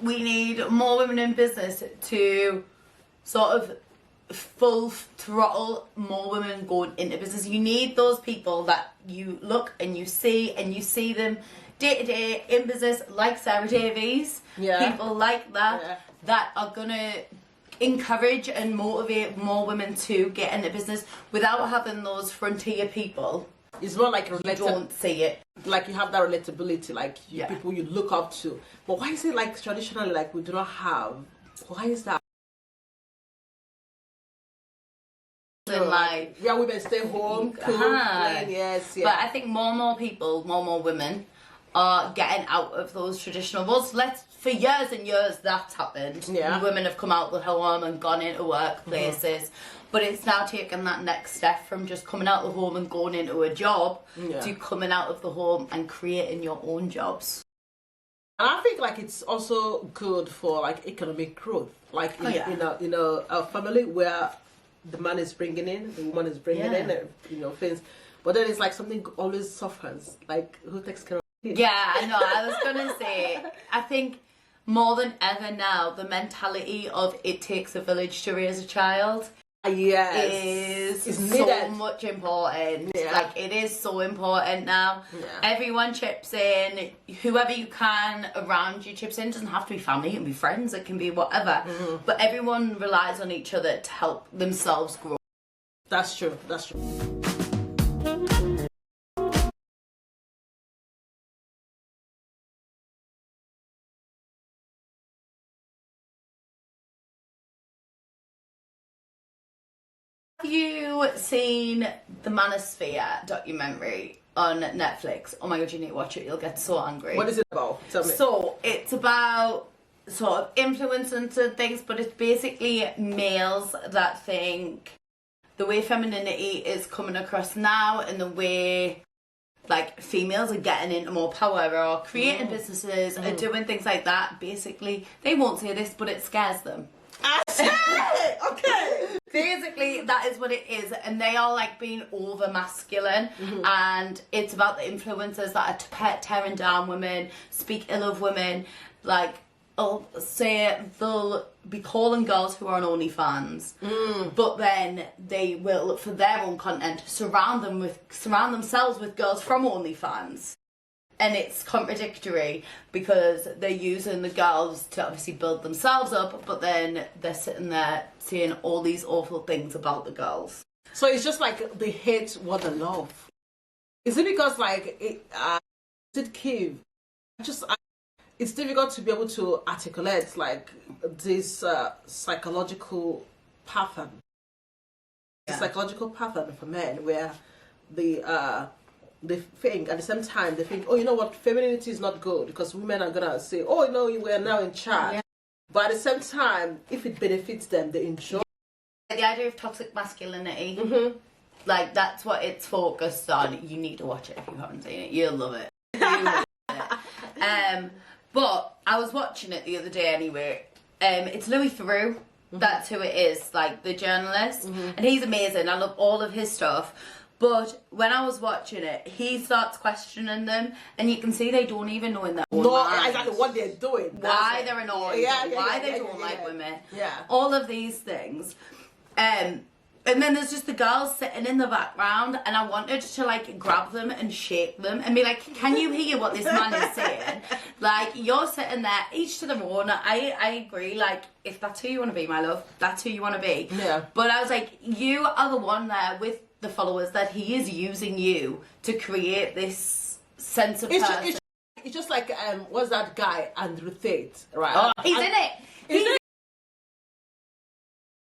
we need more women in business to sort of full throttle more women going into business. You need those people that you look and you see them day to day in business, like Sarah Davies, people like that, that are gonna encourage and motivate more women to get into business without having those frontier people. It's more like you don't see it. Like you have that relatability, like people you look up to. But why is it like traditionally like we do not have? Why is that? Like women stay home, cook, clean, But I think more and more people, more and more women are getting out of those traditional roles. For years and years that's happened. Women have come out of the home and gone into workplaces. But it's now taken that next step from just coming out of the home and going into a job to coming out of the home and creating your own jobs. And I think like it's also good for like economic growth. Like in a family where the man is bringing in, the woman is bringing in, things. But then it's like something always suffers. Like who takes care of it? Yeah, I know. I was gonna say, I think more than ever now, the mentality of it takes a village to raise a child is so much important. Like it is so important now. Everyone chips in, whoever you can around you chips in. It doesn't have to be family, it can be friends, it can be whatever, but everyone relies on each other to help themselves grow. That's true. Have you seen the Manosphere documentary on Netflix? Oh my god, you need to watch it, you'll get so angry. What is it about? Tell me. So, it's about sort of influence into things, but it's basically males that think the way femininity is coming across now and the way like females are getting into more power or creating businesses and doing things like that, basically, they won't say this, but it scares them. Okay. Basically, that is what it is, and they are like being over masculine, and it's about the influencers that are tearing down women, speak ill of women, like say they'll be calling girls who are on OnlyFans, but then they will, for their own content, surround themselves with girls from OnlyFans. And it's contradictory because they're using the girls to obviously build themselves up, but then they're sitting there saying all these awful things about the girls. So it's just like they hate what they love. Is it because like it's difficult to be able to articulate like this psychological pattern. Psychological pattern for men where they think at the same time oh, you know what, femininity is not good because women are gonna say, oh, you know, we are now in charge. But at the same time, if it benefits them, they enjoy the idea of toxic masculinity. Like that's what it's focused on. You need to watch it if you haven't seen it. You'll love it. But I was watching it the other day anyway. It's Louis Theroux. That's who it is, like the journalist, and he's amazing. I love all of his stuff. But when I was watching it, he starts questioning them, and you can see they don't even know in their own mind exactly what they're doing, why they're annoyed, why they don't like women, all of these things. And then there's just the girls sitting in the background, and I wanted to like grab them and shake them and be like, can you hear what this man is saying? Like, you're sitting there, each to their own. I agree, like, if that's who you want to be, my love, that's who you want to be. But I was like, you are the one there with the followers that he is using you to create this sense of person. It's just like what's that guy, Andrew Tate, right? Oh, he's in it. He's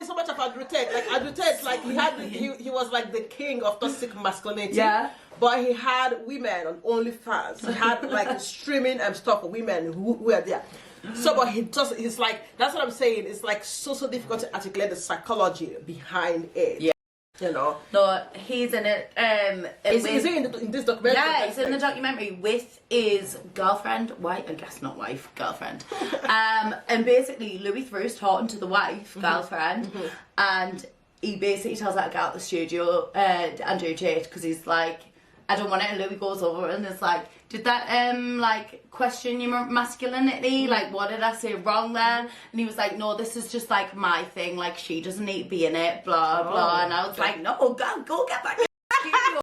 so much of Andrew Tate. Like Andrew Tate, like he was like the king of toxic masculinity. But he had women on OnlyFans. He had like streaming and stuff for women who were there. So, but he's like, that's what I'm saying. It's like so difficult to articulate the psychology behind it. You know. No, he's in it. Is he in this documentary? Yeah, he's in the documentary with his girlfriend, girlfriend. And basically, Louis Theroux's talking to the wife, girlfriend, and he basically tells her to get out of the studio, Andrew Tate, because he's like, I don't want it. And Louis goes over and it's like, did that like question your masculinity? Like, what did I say wrong there? And he was like, no, this is just like my thing. Like, she doesn't need to be in it, blah blah. And I was like, no, go get back in the studio.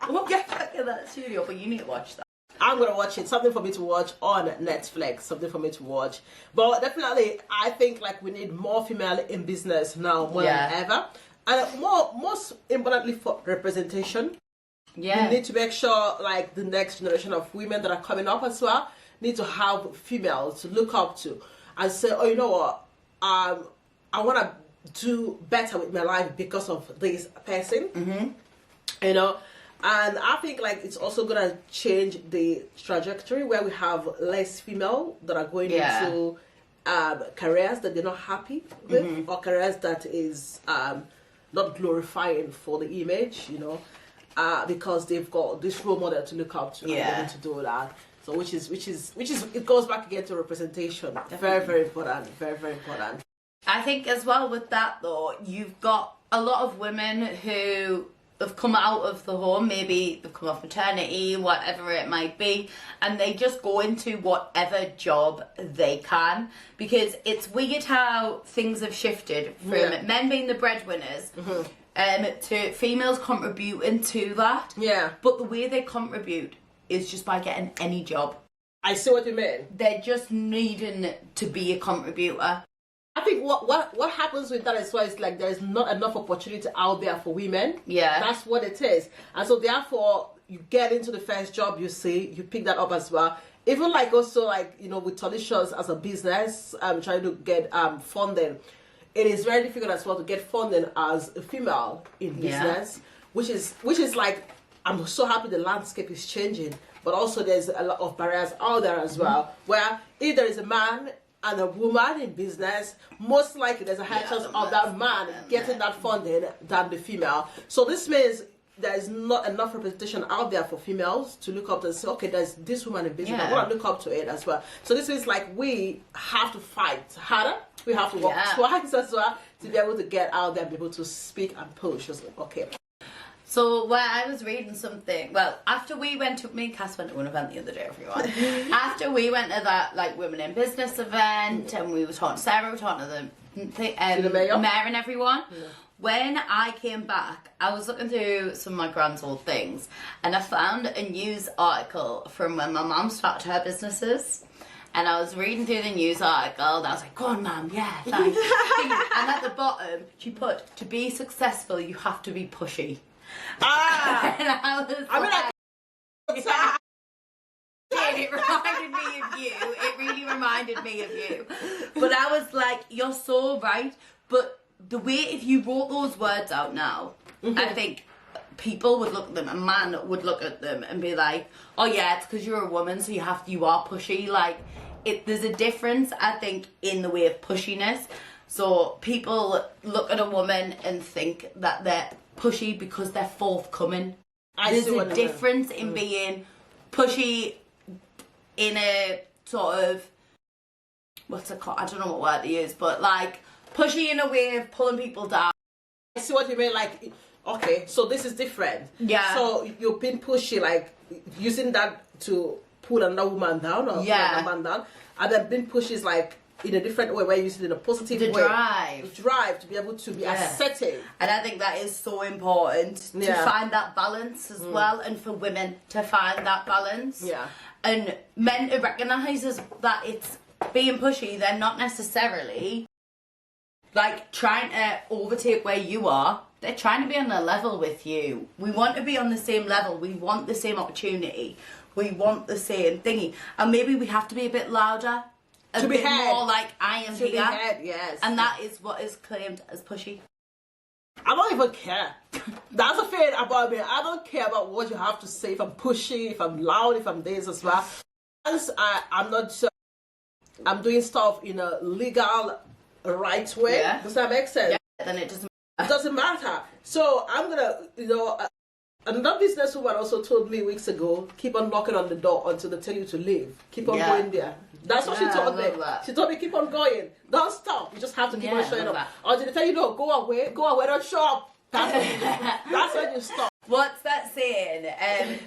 Go get back in that studio. But you need to watch that. I'm gonna watch it. Something for me to watch on Netflix. Something for me to watch. But definitely, I think like we need more female in business now more than ever, and most importantly for representation. Yeah, we need to make sure like the next generation of women that are coming up as well need to have females to look up to and say, oh, you know what, I want to do better with my life because of this person. You know. And I think like it's also gonna change the trajectory where we have less female that are going into careers that they're not happy with, or careers that is not glorifying for the image, you know, because they've got this role model to look up to and they're able to do that. So which is it goes back again to representation. Very, very important. Very, very important. I think as well with that though, you've got a lot of women who have come out of the home, maybe they've come off maternity, whatever it might be, and they just go into whatever job they can, because it's weird how things have shifted from men being the breadwinners to females contributing to that. But the way they contribute is just by getting any job. I see what you mean. They're just needing to be a contributor. I think what happens with that as well is like there's not enough opportunity out there for women. That's what it is. And so therefore you get into the first job you see, you pick that up as well. Even like also like, you know, with Talicious as a business, trying to get funding, it is very difficult as well to get funding as a female in business, which is like, I'm so happy the landscape is changing, but also there's a lot of barriers out there as well, where if there is a man and a woman in business, most likely there's a higher chance of that man getting that funding than the female. So this means there's not enough representation out there for females to look up to and say, okay, there's this woman in business, I want to look up to it as well. So this means like we have to fight harder, we have to work twice as well to be able to get out there and be able to speak and push. Okay. So where I was reading something, well, after we went to, me and Cass went to an event the other day, everyone. After we went to that like women in business event, and we were talking to Sarah, we were talking to the mayor and everyone. When I came back, I was looking through some of my grand's old things, and I found a news article from when my mum started her businesses. And I was reading through the news article, and I was like, go on, Mum, yeah, thanks. And at the bottom, she put, to be successful, you have to be pushy. And I was it reminded me of you. It really reminded me of you. But I was like, you're so right. But the way, if you wrote those words out now, I think people would look at them, a man would look at them and be like, oh yeah, it's because you're a woman, so you are pushy. Like, there's a difference, I think, in the way of pushiness. So people look at a woman and think that they're pushy because they're forthcoming. There's a difference in being pushy in a sort of, what's it called? I don't know what word to use, but like pushy in a way of pulling people down. I see what you mean. Like, okay, so this is different. So you've been pushy, like using that to pull another woman down or pull another man down, and then being pushy is like in a different way, where you use it in a positive way. The drive to be able to be assertive. And I think that is so important to find that balance as well, and for women to find that balance. And men to recognise that it's being pushy, they're not necessarily like trying to overtake where you are. They're trying to be on a level with you. We want to be on the same level. We want the same opportunity. We want the same thingy. And maybe we have to be a bit louder. A bit more like, I am here. Yes. And that is what is claimed as pushy. I don't even care. That's the thing about me. I don't care about what you have to say. If I'm pushy, if I'm loud, if I'm this as well. Once I'm not, I'm doing stuff in a legal, right way. Does that make sense? Then it doesn't matter. It doesn't matter. So I'm gonna, you know, another businesswoman also told me weeks ago, keep on knocking on the door until they tell you to leave. Keep on going there. That's what she told me. She told me, keep on going. Don't stop. You just have to keep on showing up. Until they tell you, no, go away, don't show up. That's when you stop. What's that saying?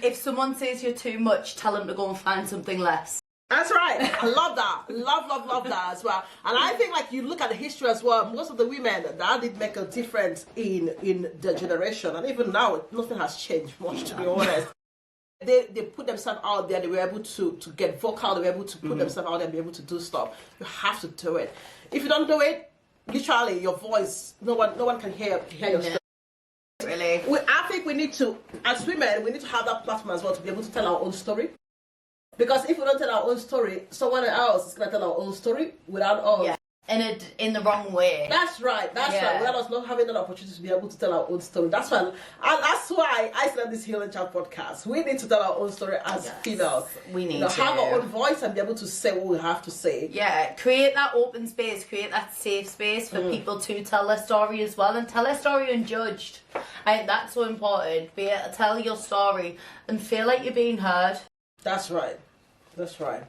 If someone says you're too much, tell them to go and find something less. That's right. I love that. Love that as well. And I think, like, you look at the history as well, most of the women that did make a difference in the generation, and even now nothing has changed much, to be honest. They put themselves out there. They were able to get vocal. They were able to put themselves out there and be able to do stuff. You have to do it. If you don't do it, literally your voice, no one can hear your story. Really, I think we need to, as women, we need to have that platform as well to be able to tell our own story. Because if we don't tell our own story, someone else is going to tell our own story without us. Yeah. In the wrong way. That's right. Without us not having that opportunity to be able to tell our own story. That's why I started this Healing Chat podcast. We need to tell our own story as females. We need to have our own voice and be able to say what we have to say. Yeah, create that open space, create that safe space for people to tell their story as well, and tell their story unjudged. I think that's so important. Be able to tell your story and feel like you're being heard. That's right. That's right.